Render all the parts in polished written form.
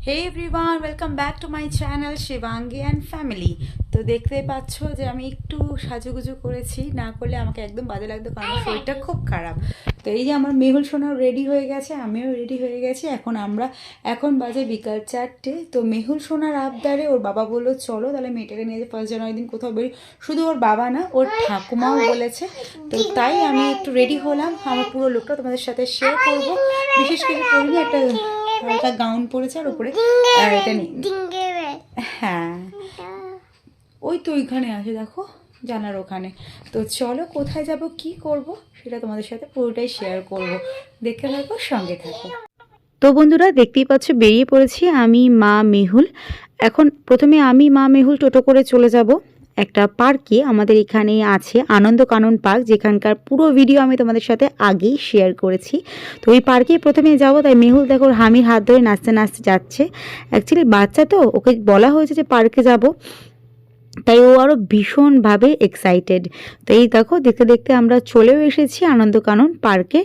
Hey everyone, welcome back to my channel Shivangi and Family. তো দেখতেই পাচ্ছ যে আমি একটু সাজুগুজু করেছি, না করলে আমাকে একদম বাজে লাগতো কারণ আমার শরীরটা খুব খারাপ। তো এই যে আমার মেহুল সোনাও রেডি হয়ে গেছে, আমিও রেডি হয়ে গেছি। এখন বাজে বিকাল 4টে। তো মেহুল সোনার আবদারে ওর বাবা বললো চলো তাহলে মেয়েটাকে নিয়ে যে 1 জানুয়ারি দিন কোথাও বেরি। শুধু ওর বাবা না, ওর ঠাকুমাও বলেছে। তো তাই আমি একটু রেডি হলাম, আমার পুরো লুকটা তোমাদের সাথে শেয়ার করবো। বিশেষ কিছু করিনি, একটা হালকা গাউন পরেছে আর উপরে এটা নেই। হ্যাঁ, ওই তো ওইখানে আছে, দেখো জানার ওখানে। তো চলো কোথায় যাব কি করব সেটা তোমাদের সাথে পুরোটাই শেয়ার করব, দেখতে থাকো, সঙ্গে থাকো। তো বন্ধুরা দেখতেই পাচ্ছ বেরিয়ে পড়েছি আমি মা মেহুল। এখন প্রথমে আমি মা মেহুল টোটো করে চলে যাব একটা পার্কে। আমাদের এখানে আছে আনন্দ কানন পার্ক, যেখানকার পুরো ভিডিও আমি তোমাদের সাথে আগেই শেয়ার করেছি। তো ওই পার্কে প্রথমে যাব, তাই মেহুল দেখো হামির হাত ধরে নাচতে নাচতে যাচ্ছে। অ্যাকচুয়ালি বাচ্চা তো, ওকে বলা হয়েছে যে পার্কে যাব, তাই ও আরও ভীষণভাবে এক্সাইটেড। তো এই দেখো দেখতে দেখতে আমরা চলেও এসেছি আনন্দকানন পার্কে।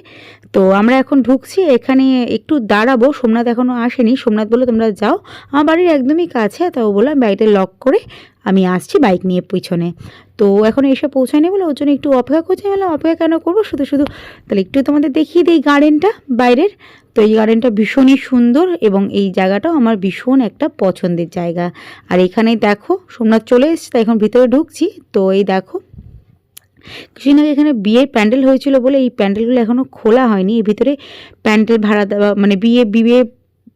তো আমরা এখন ঢুকছি, এখানে একটু দাঁড়াবো, সোমনাথ এখনও আসেনি। সোমনাথ বললো তোমরা যাও, আমার বাড়ির একদমই কাছে। তাও বললাম বাড়িতে লক করে আমি আসছি বাইক নিয়ে পিছনে। তো এখন এসে পৌঁছায়নি বলে ওর জন্য একটু অপেক্ষা করছি। বললাম অপেক্ষা কেন করবো, শুধু শুধু তাহলে একটু তোমাদের দেখিয়ে দিই গার্ডেনটা বাইরের। তো এই গার্ডেনটা ভীষণই সুন্দর এবং এই জায়গাটাও আমার ভীষণ একটা পছন্দের জায়গা। আর এখানেই দেখো সোমনাথ চলে এসছে, তাই এখন ভিতরে ঢুকছি। তো এই দেখো কিছুদিন আগে এখানে বিয়ের প্যান্ডেল হয়েছিল বলে এই প্যান্ডেলগুলো এখনও খোলা হয়নি। এর ভিতরে প্যান্ডেল ভাড়া দেওয়া, মানে বিয়ে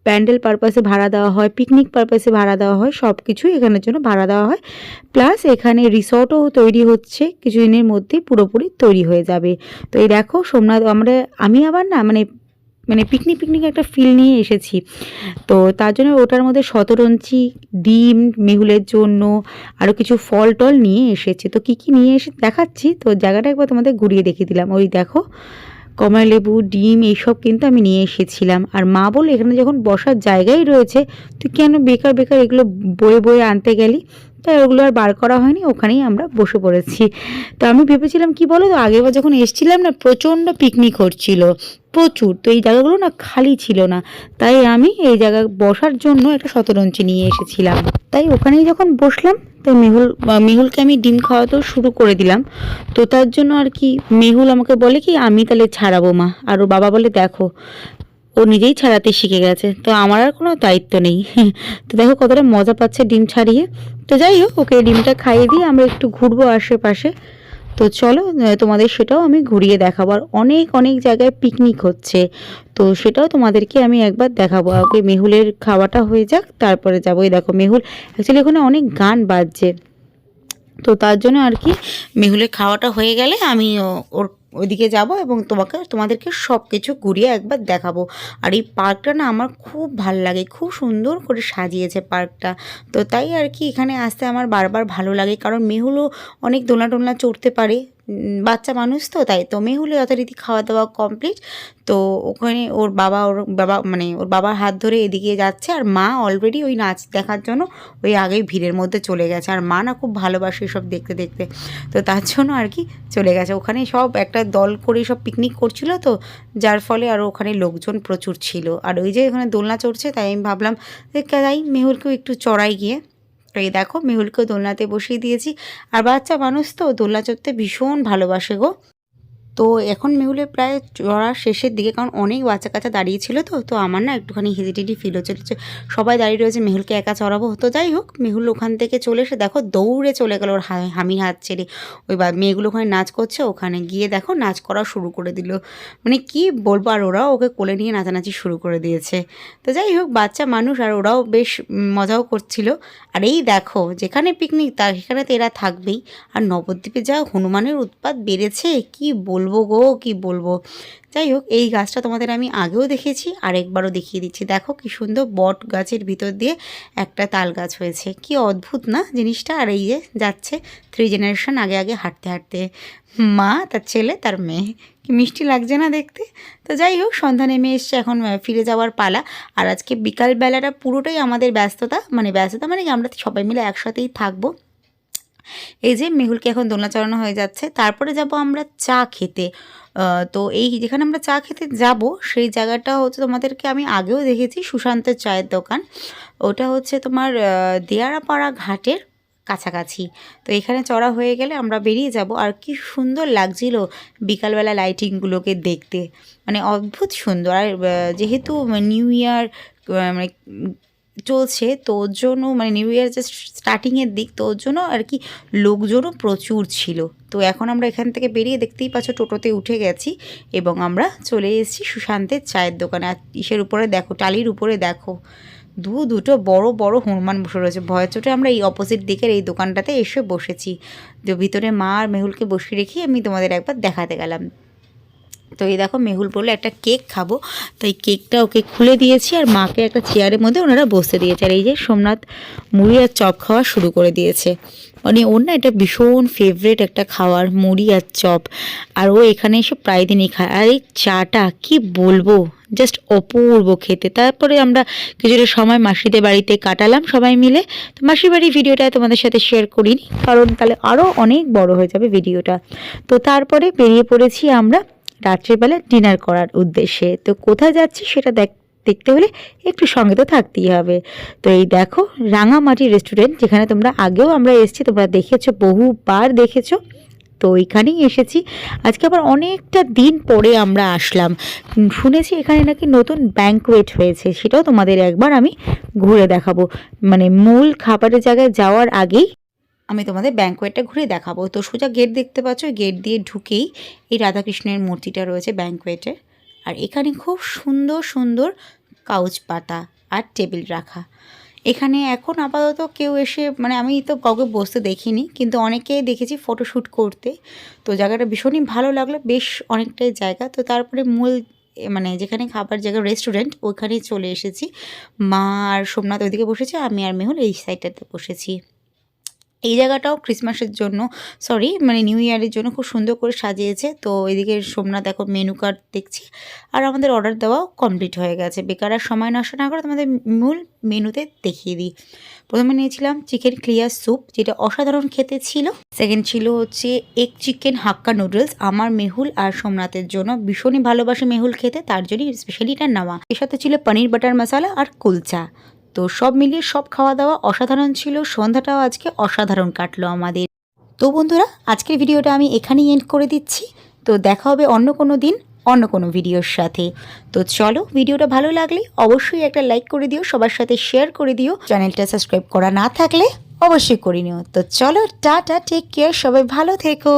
প্যান্ডেল পারপাসে ভাড়া দেওয়া হয়, পিকনিক পারপাসে ভাড়া দেওয়া হয়, সব কিছুই এখানের জন্য ভাড়া দেওয়া হয়। প্লাস এখানে রিসর্টও তৈরি হচ্ছে, কিছুদিনের মধ্যেই পুরোপুরি তৈরি হয়ে যাবে। তো এই দেখো সোমনাথ আমি আবার না মানে মানে পিকনিক একটা ফিল নিয়ে এসেছি। তো তার জন্য ওটার মধ্যে শতরঞ্চি, ডিম মেহুলের জন্য, আরও কিছু ফল টল নিয়ে এসেছি। তো কী কী নিয়ে এসে দেখাচ্ছি। তো জায়গাটা একবার তোমাদের ঘুরিয়ে দেখিয়ে দিলাম। ওই দেখো কমলালেবু, ডিম এইসব কিন্তু আমি নিয়ে এসেছিলাম। আর মা বললো এখানে যখন বসার জায়গাই রয়েছে তুই কেন বেকার বেকার এগুলো বয়ে বয়ে আনতে গেলি। তাই ওগুলো আর বার করা হয়নি, ওখানেই আমরা বসে পড়েছি। তো আমি ভেবেছিলাম কি বলো তো, আগেরবার যখন এসেছিলাম না প্রচণ্ড পিকনিক হচ্ছিল, প্রচুর। তো এই জায়গাগুলো না খালি ছিল না, তাই আমি এই জায়গায় বসার জন্য একটা শতরঞ্চি নিয়ে এসেছিলাম। তাই ওখানেই যখন বসলাম, তাই মেহুলকে আমি ডিম খাওয়াতেও শুরু করে দিলাম। তো তার জন্য আর কি মেহুল আমাকে বলে কি আমি তাহলে ছাড়াবো মা, আর ওর বাবা বলে দেখো ও নিজেই ছাড়াতে শিখে গেছে, তো আমার আর কোনো দায়িত্ব নেই। তো দেখো কতটা মজা পাচ্ছে ডিম ছাড়িয়ে। তো যাই হোক ওকে ডিমটা খাইয়ে দিয়ে আমরা একটু ঘুরবো আশেপাশে। তো চলো তোমাদের সেটাও আমি ঘুরিয়ে দেখাবো। আর অনেক অনেক জায়গায় পিকনিক হচ্ছে, তো সেটাও তোমাদেরকে আমি একবার দেখাবো। আগে মেহুলের খাওয়াটা হয়ে যাক, তারপরে যাবো। এই দেখো মেহুল অ্যাকচুয়ালি ওখানে অনেক গান বাজছে, তো তার জন্য আর কি মেহুলের খাওয়াটা হয়ে গেলে আমি ওর ওইদিকে যাব এবং তোমাদেরকে সব কিছু ঘুরিয়ে একবার দেখাবো। আর এই পার্কটা না আমার খুব ভাল লাগে, খুব সুন্দর করে সাজিয়েছে পার্কটা। তো তাই আর কি এখানে আসতে আমার বারবার ভালো লাগে, কারণ মেহুলও অনেক দোলনা টোলনা চড়তে পারে, বাচ্চা মানুষ তো। তাই তো মেহুলে যথারীতি খাওয়া দাওয়া কমপ্লিট। তো ওখানে ওর বাবা মানে ওর বাবার হাত ধরে এদিকে যাচ্ছে, আর মা অলরেডি ওই নাচ দেখার জন্য ওই আগেই ভিড়ের মধ্যে চলে গেছে। আর মা না খুব ভালোবাসে এসব দেখতে দেখতে, তো তার জন্য আর কি চলে গেছে। ওখানে সব একটা দল করে সব পিকনিক করছিল, তো যার ফলে আরও ওখানে লোকজন প্রচুর ছিল। আর ওই যে ওখানে দোলনা চড়ছে, তাই আমি ভাবলাম যে তাই মেহুলকেও একটু চড়াই গিয়ে। তো এই দেখো মেহুলকেও দোলনাতে বসিয়ে দিয়েছি। আর বাচ্চা মানুষ তো দোলনা চড়তে ভীষণ ভালোবাসে গো। তো এখন মেহুলের প্রায় চড়ার শেষের দিকে, কারণ অনেক বাচ্চা কাচ্চা দাঁড়িয়ে ছিল। তো আমার না একটুখানি হেজিটেটি ফিল হচ্ছে, সবাই দাঁড়িয়ে রয়েছে, মেহুলকে একা চড়াবো। তো যাই হোক মেহুল ওখান থেকে চলে এসে দেখো দৌড়ে চলে গেল ওর হামির হাত ছেড়ে। ওই মেয়েগুলো ওখানে নাচ করছে, ওখানে গিয়ে দেখো নাচ করা শুরু করে দিল। মানে কি বলবো, আর ওরাও ওকে কোলে নিয়ে নাচানাচি শুরু করে দিয়েছে। তো যাই হোক বাচ্চা মানুষ, আর ওরাও বেশ মজাও করছিল। আর এই দেখো যেখানে পিকনিক তার সেখানে তো এরা থাকবেই। আর নবদ্বীপে যা হনুমানের উৎপাত বেড়েছে কি বলবো গো, কি বলবো। যাই হোক এই গাছটা তোমাদের আমি আগেও দেখেছি, আরেকবারও দেখিয়ে দিচ্ছি। দেখো কি সুন্দর বট গাছের ভিতর দিয়ে একটা তাল গাছ হয়েছে, কি অদ্ভুত না জিনিসটা। আর এই যে যাচ্ছে 3 জেনারেশন আগে আগে হাঁটতে হাঁটতে, মা, তার ছেলে, তার মেয়ে। কি মিষ্টি লাগছে না দেখতে। তো যাই হোক সন্ধ্যা নেমে এসছে, এখন ফিরে যাওয়ার পালা। আর আজকে বিকালবেলাটা পুরোটাই আমাদের ব্যস্ততা মানে কি আমরা সবাই মিলে একসাথেই থাকবো। এই যে মেহুলকে এখন দোলনা চড়ানো হয়ে যাচ্ছে, তারপরে যাব আমরা চা খেতে। তো এই যেখানে আমরা চা খেতে যাব সেই জায়গাটা হচ্ছে তোমাদেরকে আমি আগেও দেখেছি, সুশান্তের চায়ের দোকান। ওটা হচ্ছে তোমার দেয়ারাপাড়া ঘাটের কাছাকাছি। তো এখানে চড়া হয়ে গেলে আমরা বেরিয়ে যাব। আর কি সুন্দর লাগছিল বিকালবেলা লাইটিংগুলোকে দেখতে, মানে অদ্ভুত সুন্দর। আর যেহেতু নিউ ইয়ার মানে চলছে, তো ওর জন্য মানে নিউ ইয়ার যে স্টার্টিংয়ের দিক, তো ওর জন্য আর কি লোকজনও প্রচুর ছিল। তো এখন আমরা এখান থেকে বেরিয়ে দেখতেই পাচ্ছ টোটোতে উঠে গেছি এবং আমরা চলে এসেছি সুশান্তের চায়ের দোকানে। আর ইসের উপরে দেখো, টালির উপরে দেখো দুটো বড় বড় হনুমান বসে রয়েছে। ভয়ের চোটে আমরা এই অপোজিট দিকের এই দোকানটাতে এসে বসেছি। তো ভিতরে মা আর মেহুলকে বসিয়ে রেখে আমি তোমাদের একবার দেখাতে গেলাম। তো এই দেখো মেহুল বললো একটা কেক খাবো, তো এই কেকটা ওকে খুলে দিয়েছি আর মাকে একটা চেয়ারের মধ্যে ওনারা বসতে দিয়েছে। আর এই যে সোমনাথ মুড়ি আর চপ খাওয়া শুরু করে দিয়েছে। মানে ওর না এটা ভীষণ ফেভারিট একটা খাওয়ার, মুড়ি আর চপ। আর ও এখানে এসে প্রায় দিনই খায়। আর এই চাটা কি বলবো, জাস্ট অপূর্ব খেতে। তারপরে আমরা কিছুটা সময় মাসিদের বাড়িতে কাটালাম সবাই মিলে। তো মাসির বাড়ির ভিডিওটা তোমাদের সাথে শেয়ার করিনি, কারণ তাহলে আরও অনেক বড় হয়ে যাবে ভিডিওটা। তো তারপরে বেরিয়ে পড়েছি আমরা রাত্রেবেলা ডিনার করার উদ্দেশ্যে। তো কোথায় যাচ্ছি সেটা দেখতে হলে একটু সঙ্গে তো থাকতেই হবে। তো এই দেখো রাঙামাটি রেস্টুরেন্ট, যেখানে তোমরা আগেও আমরা এসেছি, তোমরা দেখেছো, বহুবার দেখেছো। তো ওইখানেই এসেছি আজকে। আবার অনেকটা দিন পরে আমরা আসলাম। শুনেছি এখানে নাকি নতুন ব্যাঙ্কোয়েট হয়েছে, সেটাও তোমাদের একবার আমি ঘুরে দেখাবো। মানে মূল খাবারের জায়গায় যাওয়ার আগেই আমি তোমাদের ব্যাঙ্কোয়েটটা ঘুরে দেখাবো। তো সোজা গেট দেখতে পাচ্ছ, গেট দিয়ে ঢুকেই এই রাধাকৃষ্ণের মূর্তিটা রয়েছে ব্যাঙ্কোয়েটের। আর এখানে খুব সুন্দর সুন্দর কাউচ পাতা আর টেবিল রাখা। এখানে এখন আপাতত কেউ এসে, মানে আমি তো কাউকে বসতে দেখিনি, কিন্তু অনেকেই দেখেছি ফটোশ্যুট করতে। তো জায়গাটা ভীষণই ভালো লাগলো, বেশ অনেকটাই জায়গা। তো তারপরে মূল মানে যেখানে খাবার জায়গা রেস্টুরেন্ট, ওইখানেই চলে এসেছি। মা আর সোমনাথ ওইদিকে বসেছে, আমি আর মেহুল এই সাইডটাতে বসেছি। এই জায়গাটাও ক্রিসমাসের জন্য, মানে নিউ ইয়ারের জন্য খুব সুন্দর করে সাজিয়েছে। তো এদিকে সোমনাথ দেখো মেনু কার্ড দেখছি, আর আমাদের অর্ডার দেওয়াও কমপ্লিট হয়ে গেছে। বেকার আর সময় নষ্ট না করে তোমাদের মূল মেনুতে দেখিয়ে দিই। প্রথমে নিয়েছিলাম চিকেন ক্লিয়ার স্যুপ, যেটা অসাধারণ খেতে ছিল। সেকেন্ড ছিল হচ্ছে এগ চিকেন হাক্কা নুডলস, আমার মেহুল আর সোমনাথের জন্য, ভীষণই ভালোবাসে মেহুল খেতে, তার জন্যই স্পেশালি এটা নেওয়া। এর সাথে ছিল পনির বাটার মশালা আর কুলচা। তো সব মিলিয়ে সব খাওয়া দাওয়া অসাধারণ ছিল। সন্ধ্যাটাও আজকে অসাধারণ কাটলো আমাদের। তো বন্ধুরা, আজকের ভিডিওটা আমি এখানেই এন্ড করে দিচ্ছি। তো দেখা হবে অন্য কোনো দিন অন্য কোনো ভিডিওর সাথে। তো চলো, ভিডিওটা ভালো লাগলে অবশ্যই একটা লাইক করে দিও, সবার সাথে শেয়ার করে দিও। চ্যানেলটা সাবস্ক্রাইব করা না থাকলে অবশ্যই করে নিও। তো চলো, টাটা, টেক কেয়ার, সবাই ভালো থেকো।